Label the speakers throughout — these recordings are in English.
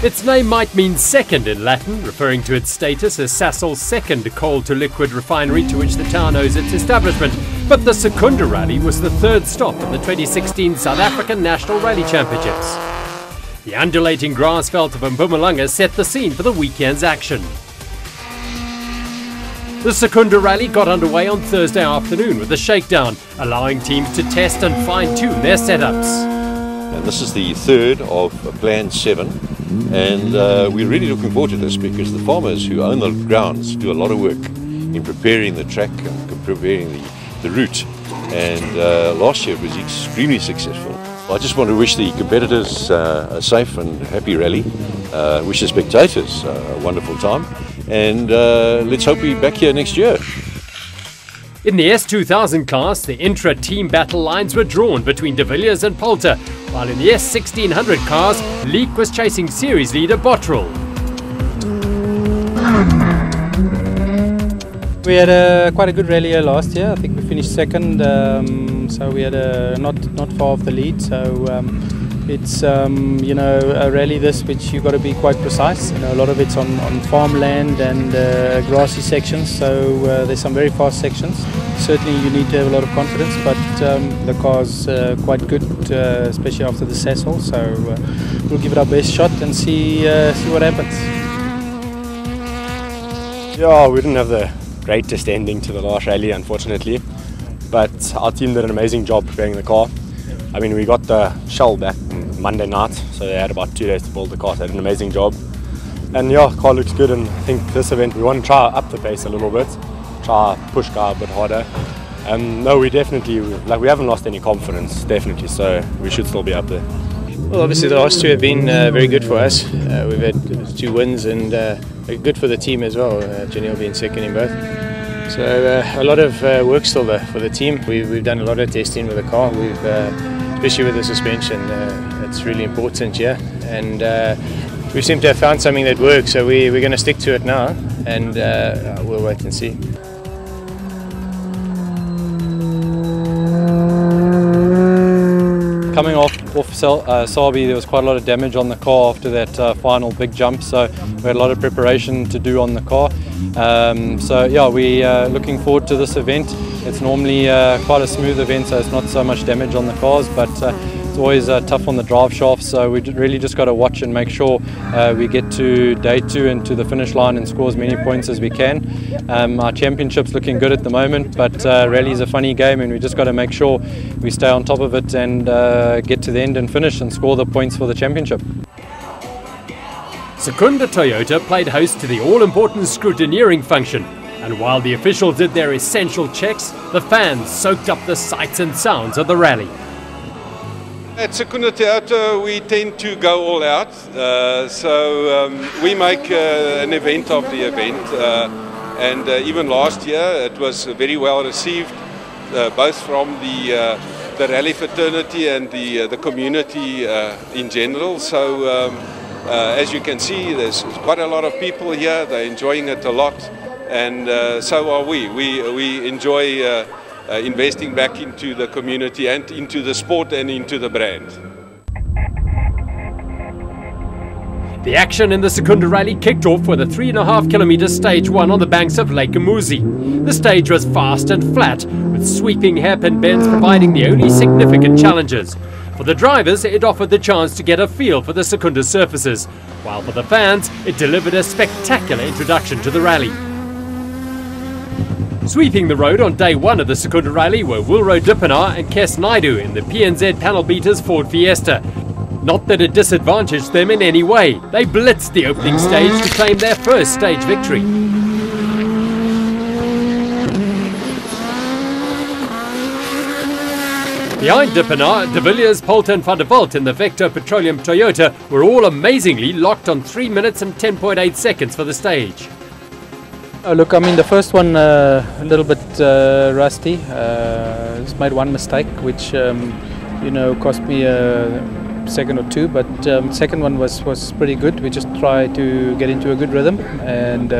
Speaker 1: Its name might mean second in Latin, referring to its status as Sasol's second coal-to-liquid refinery to which the town owes its establishment. But the Secunda Rally was the third stop in the 2016 South African National Rally Championships. The undulating grass veld of Mpumalanga set the scene for the weekend's action. The Secunda Rally got underway on Thursday afternoon with a shakedown, allowing teams to test and fine-tune their setups.
Speaker 2: And this is the third of Plan 7, and we're really looking forward to this because the farmers who own the grounds do a lot of work in preparing the track and preparing the route, and last year it was extremely successful. I just want to wish the competitors a safe and happy rally, wish the spectators a wonderful time, and let's hope we're back here next year.
Speaker 1: In the S2000 class, the intra-team battle lines were drawn between De Villiers and Poulter, while in the S1600 cars, Leek was chasing series leader Bottrell.
Speaker 3: We had quite a good rally here last year. I think we finished second, so we had not far off the lead. So it's you know, a rally this which you've got to be quite precise. You know, a lot of it's on farmland and grassy sections. So there's some very fast sections. Certainly you need to have a lot of confidence, but the car's quite good, especially after the Sasol. So we'll give it our best shot and see what happens.
Speaker 4: Yeah, we didn't have the greatest ending to the last rally, unfortunately, but our team did an amazing job preparing the car. I mean, we got the shell back Monday night, so they had about 2 days to build the car. So they did an amazing job, and yeah, car looks good. And I think this event we want to try up the pace a little bit, try push car a bit harder. No, we definitely, like, we haven't lost any confidence, definitely. So we should still be up there.
Speaker 5: Well, obviously the last two have been very good for us. We've had 2 wins and good for the team as well, Janelle being second in both. So a lot of work still there for the team. We've done a lot of testing with the car, especially with the suspension. It's really important here, and we seem to have found something that works, so we're going to stick to it now, and we'll wait and see.
Speaker 6: Coming off Sabi, there was quite a lot of damage on the car after that final big jump, so we had a lot of preparation to do on the car. So yeah, we're looking forward to this event. It's normally quite a smooth event, so it's not so much damage on the cars, but it's always tough on the drive shafts, so we really just got to watch and make sure we get to day 2 and to the finish line and score as many points as we can. Our championship's looking good at the moment, but rally's a funny game, and we just got to make sure we stay on top of it and get to the end and finish and score the points for the championship.
Speaker 1: Secunda Toyota played host to the all-important scrutineering function, and while the officials did their essential checks, the fans soaked up the sights and sounds of the rally.
Speaker 7: At Secunda Toyota we tend to go all out, so we make an event of the event, and even last year it was very well received, both from the rally fraternity and the community in general. So as you can see, there's quite a lot of people here. They're enjoying it a lot, and so are we. We enjoy investing back into the community and into the sport and into the brand.
Speaker 1: The action in the Secunda Rally kicked off with a 3.5 kilometre stage 1 on the banks of Lake Umuzi. The stage was fast and flat, with sweeping hairpin bends providing the only significant challenges. For the drivers, it offered the chance to get a feel for the Secunda surfaces, while for the fans, it delivered a spectacular introduction to the rally. Sweeping the road on day 1 of the Secunda Rally were Wilro Dippenaar and Kes Naidu in the PNZ panel beaters Ford Fiesta. Not that it disadvantaged them in any way. They blitzed the opening stage to claim their first stage victory. Behind Dippenaar, De Villiers, Poulter and Van der Walt in the Vector Petroleum Toyota were all amazingly locked on 3 minutes and 10.8 seconds for the stage.
Speaker 3: Oh, look, I mean, the first one a little bit rusty. Just made one mistake, which cost me a second or two. But second one was pretty good. We just try to get into a good rhythm and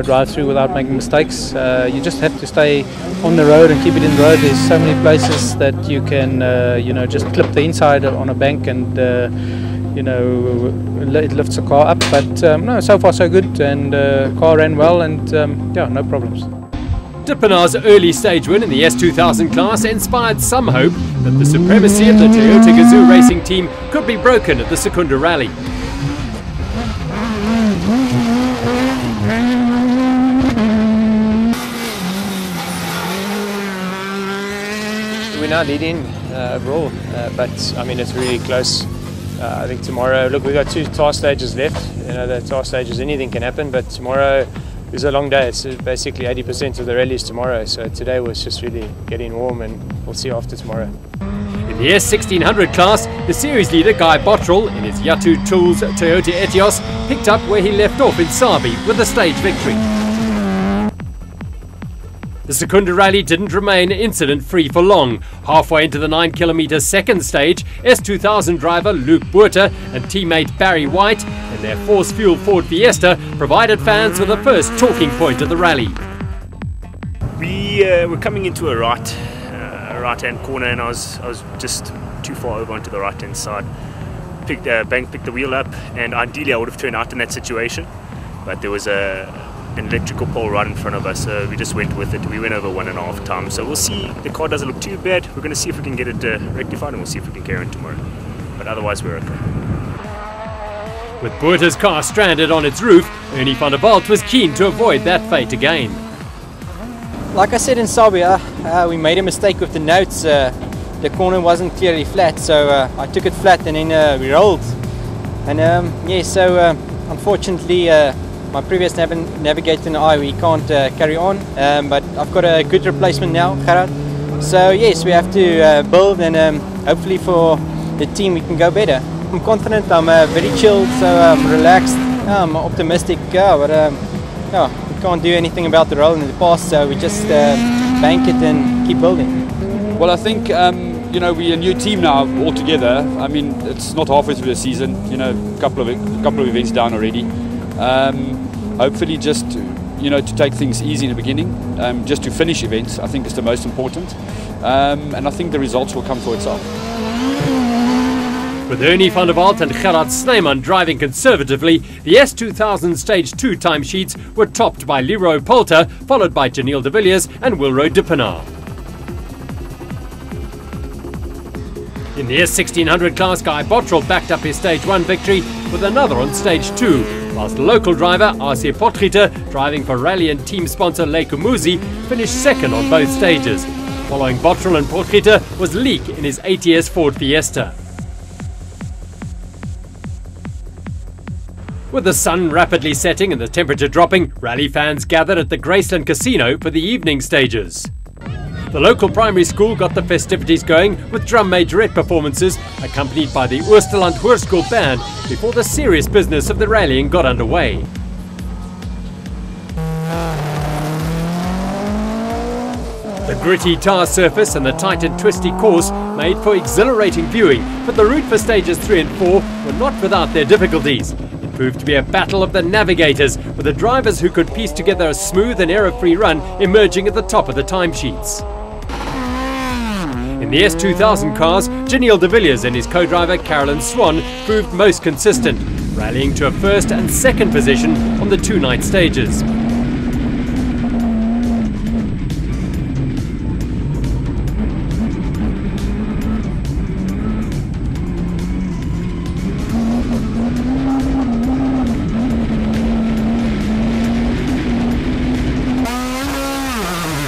Speaker 3: drive through without making mistakes. You just have to stay on the road and keep it in the road. There's so many places that you can just clip the inside on a bank and it lifts the car up, but no, so far so good, and car ran well, and no problems.
Speaker 1: Dippenaar's early stage win in the S2000 class inspired some hope that the supremacy of the Toyota Gazoo racing team could be broken at the Secunda Rally.
Speaker 5: We're now leading overall, but I mean, it's really close. I think tomorrow, look, we've got 2 task stages left. The task stages, anything can happen, but tomorrow is a long day. It's basically 80% of the rally is tomorrow. So today was just really getting warm, and we'll see after tomorrow.
Speaker 1: In the S1600 class, the series leader Guy Bottrell in his Yatu Tools Toyota Etios picked up where he left off in Sabi with a stage victory. The Secunda Rally didn't remain incident-free for long. Halfway into the 9-kilometre second stage, S2000 driver Luke Buerter and teammate Barry White in their force-fueled Ford Fiesta provided fans with the first talking point of the rally.
Speaker 8: We were coming into a right-hand corner, and I was just too far over onto the right-hand side. Bank picked the wheel up, and ideally I would have turned out in that situation, but there was an electrical pole right in front of us, so we just went with it. We went over 1.5 times, so we'll see. The car doesn't look too bad. We're going to see if we can get it rectified, and we'll see if we can carry on tomorrow, but otherwise we're okay.
Speaker 1: With Buerter's car stranded on its roof, Ernie van der Walt was keen to avoid that fate again.
Speaker 9: Like I said in Sabia, we made a mistake with the notes. The corner wasn't clearly flat, so I took it flat, and then we rolled. And unfortunately my previous navigator and I, we can't carry on, but I've got a good replacement now, Gerard. So yes, we have to build, and hopefully for the team we can go better. I'm confident, I'm very chilled, so I'm relaxed, I'm optimistic, but we can't do anything about the roll in the past, so we just bank it and keep building.
Speaker 10: Well, I think we're a new team now altogether. I mean, it's not halfway through the season, a couple of events down already. Hopefully just to take things easy in the beginning, just to finish events, I think is the most important, and I think the results will come for itself.
Speaker 1: With Ernie van der Walt and Gerard Snyman driving conservatively, the S2000 Stage 2 timesheets were topped by Leroy Poulter, followed by Janiel de Villiers and Wilro Dippenaar. In the S1600 class, Guy Bottrell backed up his Stage 1 victory with another on Stage 2, whilst local driver RC Potgieter, driving for rally and team sponsor Leikumuzi, finished second on both stages. Following Bottrell and Potgieter was Leek in his ATS Ford Fiesta. With the sun rapidly setting and the temperature dropping, rally fans gathered at the Graceland Casino for the evening stages. The local primary school got the festivities going with drum majorette performances accompanied by the Oosterland Hoërskool band before the serious business of the rallying got underway. The gritty tar surface and the tight and twisty course made for exhilarating viewing, but the route for stages 3 and 4 were not without their difficulties. It proved to be a battle of the navigators, with the drivers who could piece together a smooth and error-free run emerging at the top of the timesheets. In the S2000 cars, Janiel de Villiers and his co-driver Carolyn Swan proved most consistent, rallying to a first and second position on the 2 night stages.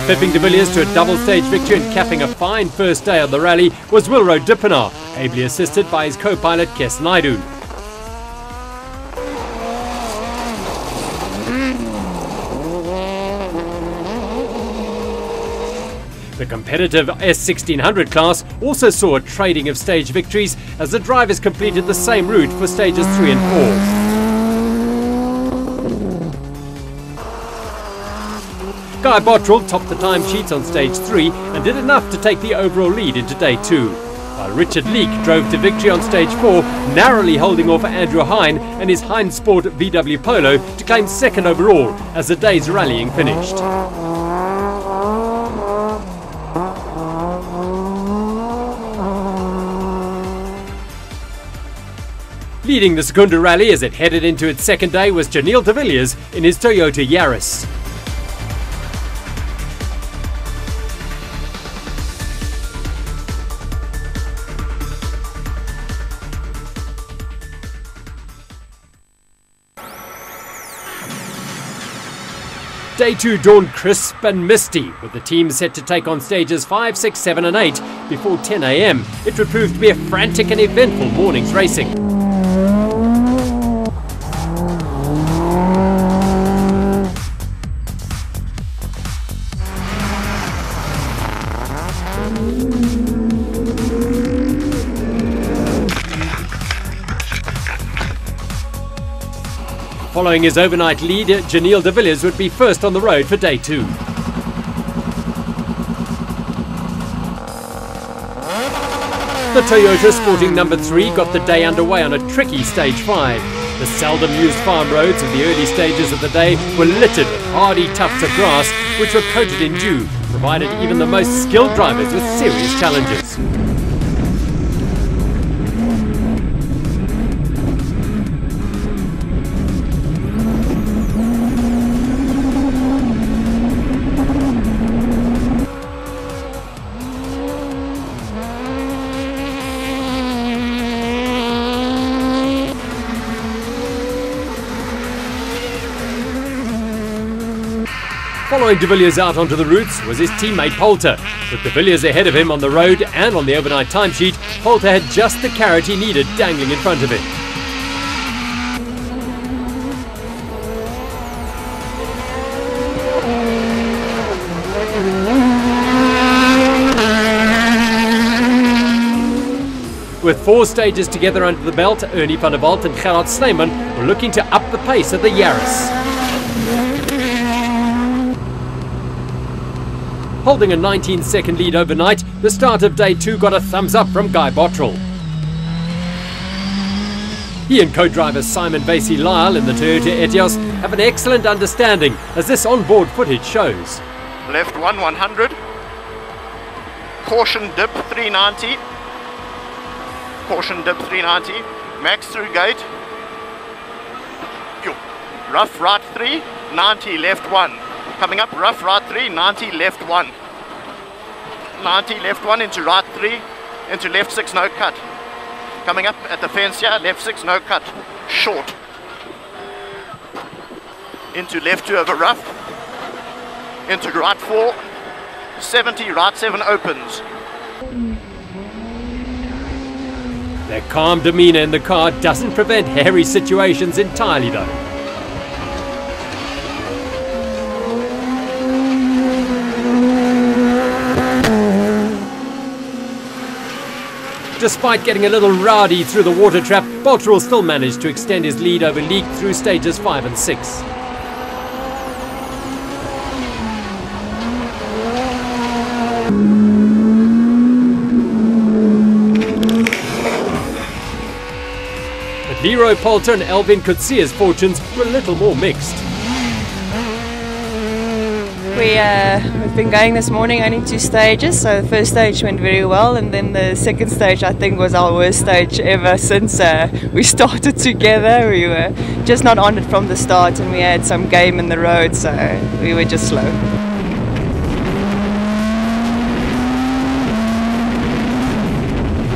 Speaker 1: Pipping de Villiers to a double-stage victory and capping a fine first day of the rally was Wilro Dippenaar, ably assisted by his co-pilot Kes Naidu. The competitive S1600 class also saw a trading of stage victories as the drivers completed the same route for stages 3 and 4. Guy Bottrell topped the timesheets on stage 3 and did enough to take the overall lead into day 2. While Richard Leake drove to victory on stage 4, narrowly holding off Andrew Hine and his Hine Sport VW Polo to claim second overall as the day's rallying finished. Leading the Secunda Rally as it headed into its second day was Janiel de Villiers in his Toyota Yaris. Day 2 dawned crisp and misty, with the team set to take on stages 5, 6, 7 and 8 before 10 a.m. It would prove to be a frantic and eventful morning's racing. Following his overnight lead, Janiel de Villiers would be first on the road for day 2. The Toyota sporting number 3 got the day underway on a tricky stage 5. The seldom used farm roads of the early stages of the day were littered with hardy tufts of grass which were coated in dew, provided even the most skilled drivers with serious challenges. Following de Villiers out onto the routes was his teammate Poulter. With de Villiers ahead of him on the road and on the overnight timesheet, Poulter had just the carrot he needed dangling in front of him. With 4 stages together under the belt, Ernie van der Walt and Gerard Snyman were looking to up the pace of the Yaris. Holding a 19-second lead overnight, the start of day 2 got a thumbs up from Guy Bottrell. He and co-driver Simon Vasey-Lyle in the Toyota Etios have an excellent understanding, as this onboard footage shows.
Speaker 11: Left 100, caution dip 390, caution dip 390, max through gate, rough right 3, 90 left 1. Coming up, rough right 3, 90 left 1. 90 left 1 into right 3, into left 6, no cut. Coming up at the fence here, left 6, no cut. Short. Into left 2 over rough. Into right 4, 70, right 7 opens.
Speaker 1: Their calm demeanour in the car doesn't prevent hairy situations entirely though. Despite getting a little rowdy through the water trap, Bottrell still managed to extend his lead over Leake through stages 5 and 6. But Leroy Poulter and Elvin Kutzia's fortunes were a little more mixed.
Speaker 12: We've been going this morning only 2 stages, so the first stage went very well, and then the second stage I think was our worst stage ever since we started together. We were just not on it from the start, and we had some game in the road, so we were just slow.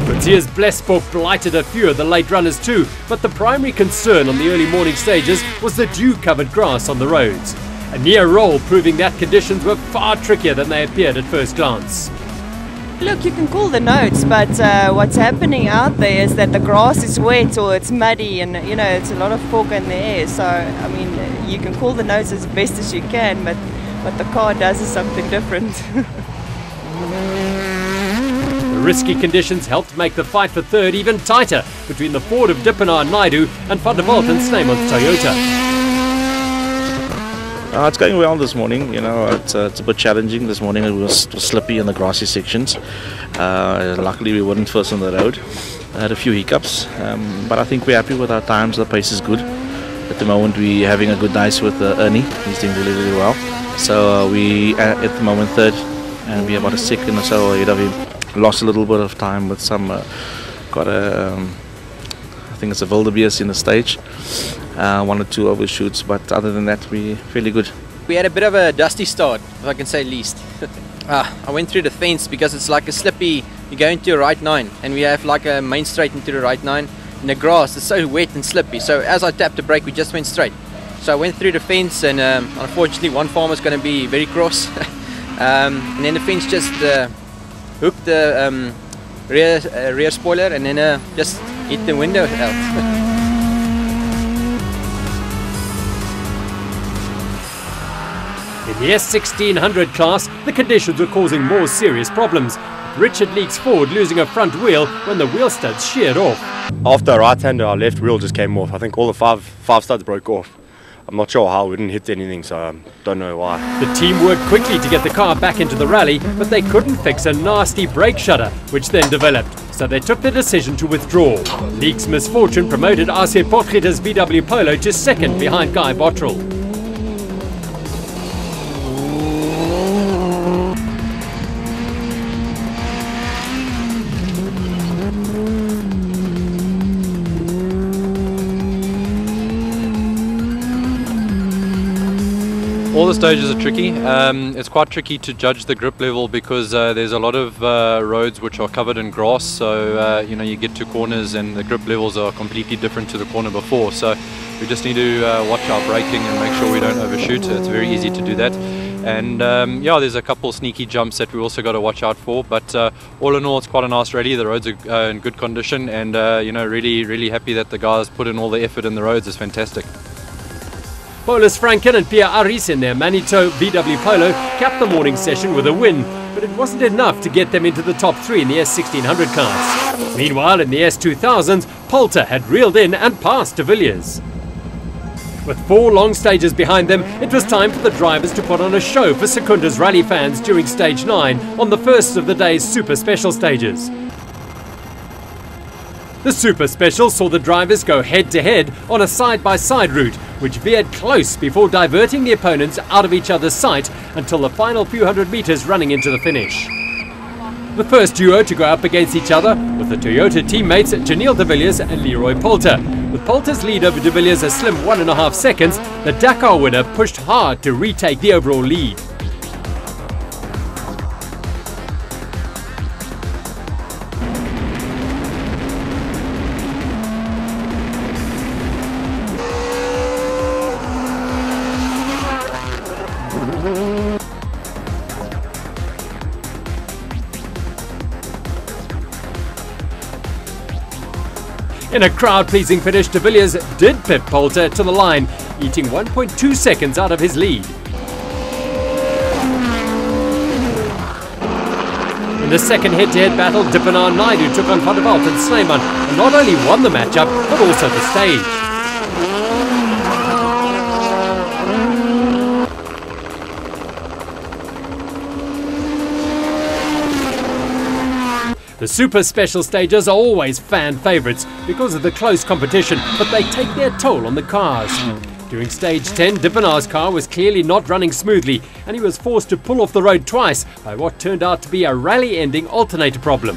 Speaker 1: Kutzia's Blessbook blighted a few of the late runners too, but the primary concern on the early morning stages was the dew-covered grass on the roads. A near roll proving that conditions were far trickier than they appeared at first glance.
Speaker 12: Look, you can call the notes, but what's happening out there is that the grass is wet or it's muddy, and you know, it's a lot of fog in the air. So I mean, you can call the notes as best as you can, but what the car does is something different.
Speaker 1: The risky conditions helped make the fight for third even tighter between the Ford of Dippenaar Naidu and Van der Walt and Snyman's Toyota.
Speaker 13: It's going well this morning. You know, it's a bit challenging this morning. It was slippy in the grassy sections. Luckily, we weren't first on the road. I had a few hiccups, but I think we're happy with our times. The pace is good. At the moment, we're having a good night with Ernie. He's doing really, really well. So we at the moment third, and we're about a second or so ahead of him. Lost a little bit of time with some I think it's a wildebeest in the stage. 1 or 2 overshoots, but other than that, we're fairly good.
Speaker 9: We had a bit of a dusty start, if I can say least. I went through the fence because it's like a slippy, you go into a right 9 and we have like a main straight into the right 9, and the grass is so wet and slippy, so as I tapped the brake we just went straight. So I went through the fence, and unfortunately one farmer's going to be very cross. And then the fence just hooked the rear spoiler, and then just hit the window out.
Speaker 1: In the S1600 class, the conditions were causing more serious problems. Richard Leake's Ford losing a front wheel when the wheel studs sheared off.
Speaker 4: After a right-hander, our left wheel just came off. I think all the five studs broke off. I'm not sure how, we didn't hit anything, so I don't know why.
Speaker 1: The team worked quickly to get the car back into the rally, but they couldn't fix a nasty brake shudder, which then developed, so they took the decision to withdraw. Leake's misfortune promoted RC Potgieter's VW Polo to second behind Guy Bottrell.
Speaker 6: All the stages are tricky. It's quite tricky to judge the grip level because there's a lot of roads which are covered in grass, so you get to corners and the grip levels are completely different to the corner before, so we just need to watch our braking and make sure we don't overshoot. It's very easy to do that, and there's a couple sneaky jumps that we also got to watch out for, but all in all it's quite a nice rally. The roads are in good condition, and really happy that the guys put in all the effort in the roads. It's fantastic.
Speaker 1: Paulus Franken and Pierre Aris in their Manito VW Polo capped the morning session with a win, but it wasn't enough to get them into the top 3 in the S1600 class. Meanwhile, in the S2000s, Poulter had reeled in and passed de Villiers. With 4 long stages behind them, it was time for the drivers to put on a show for Secunda's rally fans during stage 9 on the first of the day's super special stages. The Super Special saw the drivers go head-to-head on a side-by-side route, which veered close before diverting the opponents out of each other's sight until the final few hundred meters running into the finish. The first duo to go up against each other were the Toyota teammates Janelle de Villiers and Leroy Poulter. With Poulter's lead over de Villiers a slim 1.5 seconds, the Dakar winner pushed hard to retake the overall lead. In a crowd-pleasing finish, de Villiers did pip Poulter to the line, eating 1.2 seconds out of his lead. In the second head-to-head battle, Dippenaar Naidu took on Van der Walt and Snyman and not only won the matchup, but also the stage. The super special stages are always fan favourites because of the close competition, but they take their toll on the cars. During stage 10, Dippenaar's car was clearly not running smoothly, and he was forced to pull off the road twice by what turned out to be a rally-ending alternator problem.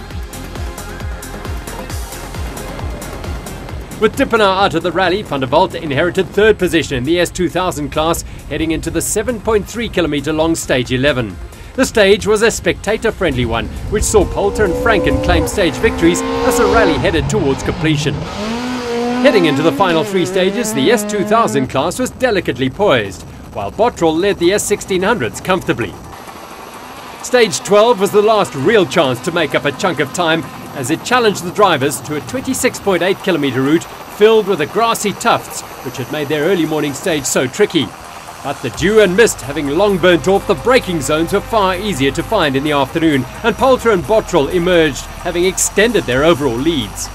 Speaker 1: With Dippenaar out of the rally, Van der Walt inherited third position in the S2000 class, heading into the 7.3 kilometre long stage 11. The stage was a spectator-friendly one, which saw Poulter and Franken claim stage victories as the rally headed towards completion. Heading into the final 3 stages, the S2000 class was delicately poised, while Bottrell led the S1600s comfortably. Stage 12 was the last real chance to make up a chunk of time as it challenged the drivers to a 26.8 kilometre route filled with the grassy tufts which had made their early morning stage so tricky. But the dew and mist having long burnt off, the braking zones were far easier to find in the afternoon, and Poulter and Bottrell emerged, having extended their overall leads.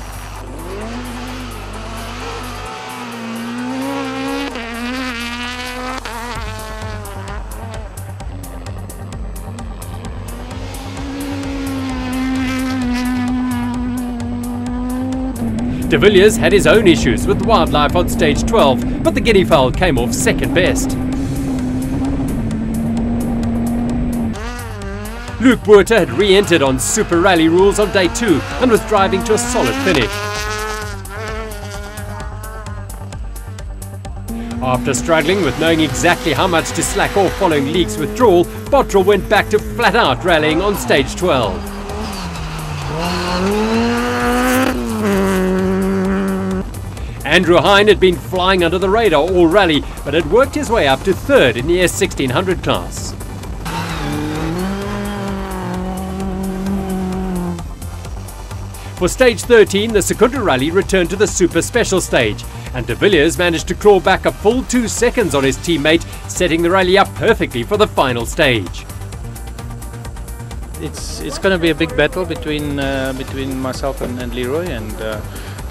Speaker 1: De Villiers had his own issues with wildlife on stage 12, but the guinea fowl came off second best. Luke Buerter had re-entered on Super Rally rules on day 2 and was driving to a solid finish. After struggling with knowing exactly how much to slack off following Leake's withdrawal, Bottrell went back to flat-out rallying on stage 12. Andrew Hine had been flying under the radar all rally, but had worked his way up to third in the S1600 class. For stage 13, the Secunda Rally returned to the super special stage, and De Villiers managed to claw back a full 2 seconds on his teammate, setting the rally up perfectly for the final stage.
Speaker 3: It's going to be a big battle between myself and Leroy, and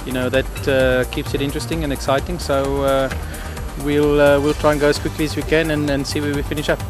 Speaker 3: you know, that keeps it interesting and exciting. So we'll try and go as quickly as we can and see where we finish up.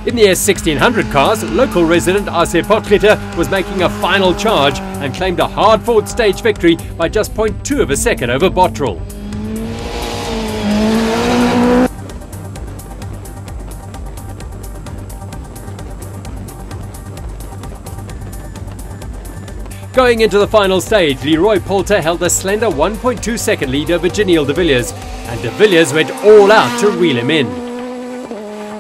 Speaker 1: In the S1600 cars, local resident Ase Potgieter was making a final charge and claimed a hard-fought stage victory by just 0.2 of a second over Bottrell. Going into the final stage, Leroy Poulter held a slender 1.2 second lead over Janiel De Villiers, and De Villiers went all out to reel him in.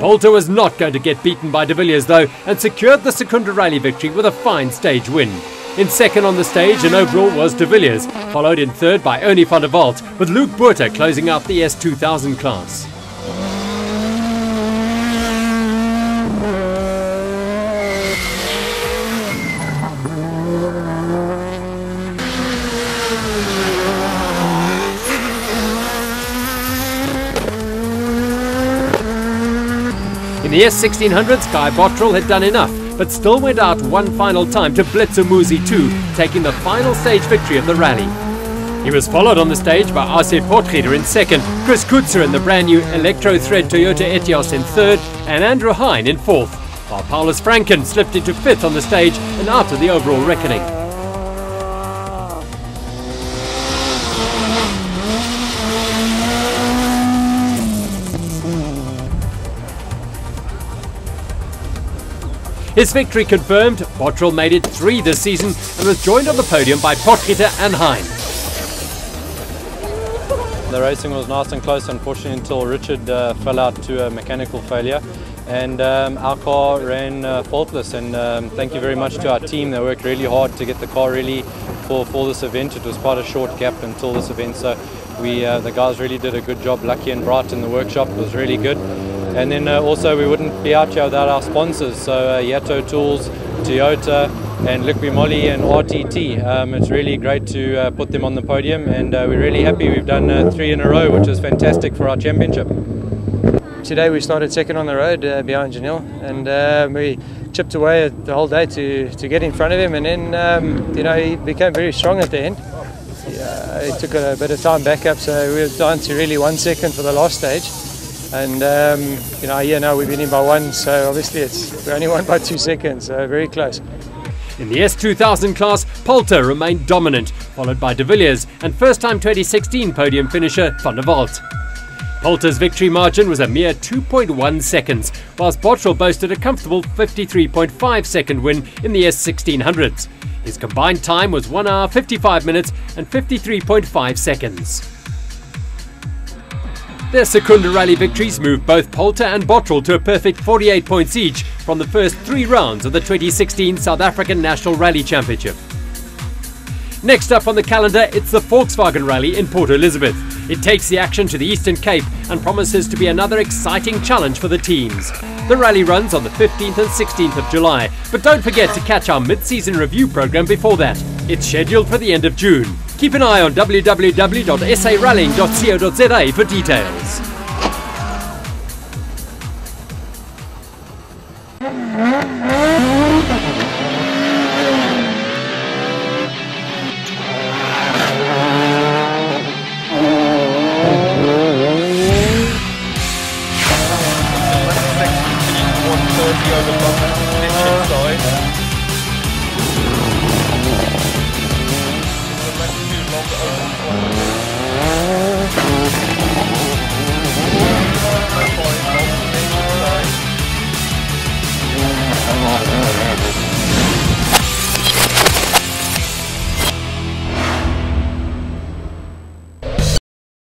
Speaker 1: Poulter was not going to get beaten by De Villiers though, and secured the Secunda Rally victory with a fine stage win. In second on the stage and overall was De Villiers, followed in third by Ernie van der Walt, with Luke Buerter closing out the S2000 class. In the S1600s, Guy Bottrell had done enough, but still went out one final time to blitz Umuzi 2, taking the final stage victory of the rally. He was followed on the stage by Ase Potgieter in second, Chris Koetser in the brand new Electro Thread Toyota Etios in third, and Andrew Hine in fourth, while Paulus Franken slipped into fifth on the stage and out of the overall reckoning. His victory confirmed, Bottrell made it 3 this season and was joined on the podium by Potgieter and Hine.
Speaker 6: The racing was nice and close, unfortunately, until Richard fell out to a mechanical failure, and our car ran faultless. And thank you very much to our team. They worked really hard to get the car ready for this event. It was quite a short gap until this event, so the guys really did a good job. Lucky and Bright in the workshop was really good. And then also we wouldn't be out here without our sponsors, so Yato Tools, Toyota and Liqui Moly and RTT. It's really great to put them on the podium, and we're really happy. We've done 3 in a row, which is fantastic for our championship.
Speaker 5: Today we started second on the road behind Janiel, and we chipped away the whole day to get in front of him, and then you know, he became very strong at the end. It took a bit of time back up, so we were down to really 1 second for the last stage. And you know, yeah, now we've been in by 1, so obviously we only won by 2 seconds, so very close.
Speaker 1: In the S2000 class, Poulter remained dominant, followed by De Villiers and first-time 2016 podium finisher van der Walt. Poulter's victory margin was a mere 2.1 seconds, whilst Bottrell boasted a comfortable 53.5 second win in the S1600s. His combined time was 1 hour 55 minutes and 53.5 seconds. Their Secunda Rally victories moved both Poulter and Bottrell to a perfect 48 points each from the first 3 rounds of the 2016 South African National Rally Championship. Next up on the calendar, it's the Volkswagen Rally in Port Elizabeth. It takes the action to the Eastern Cape and promises to be another exciting challenge for the teams. The rally runs on the 15th and 16th of July, but don't forget to catch our mid-season review program before that. It's scheduled for the end of June. Keep an eye on www.sarallying.co.za for details.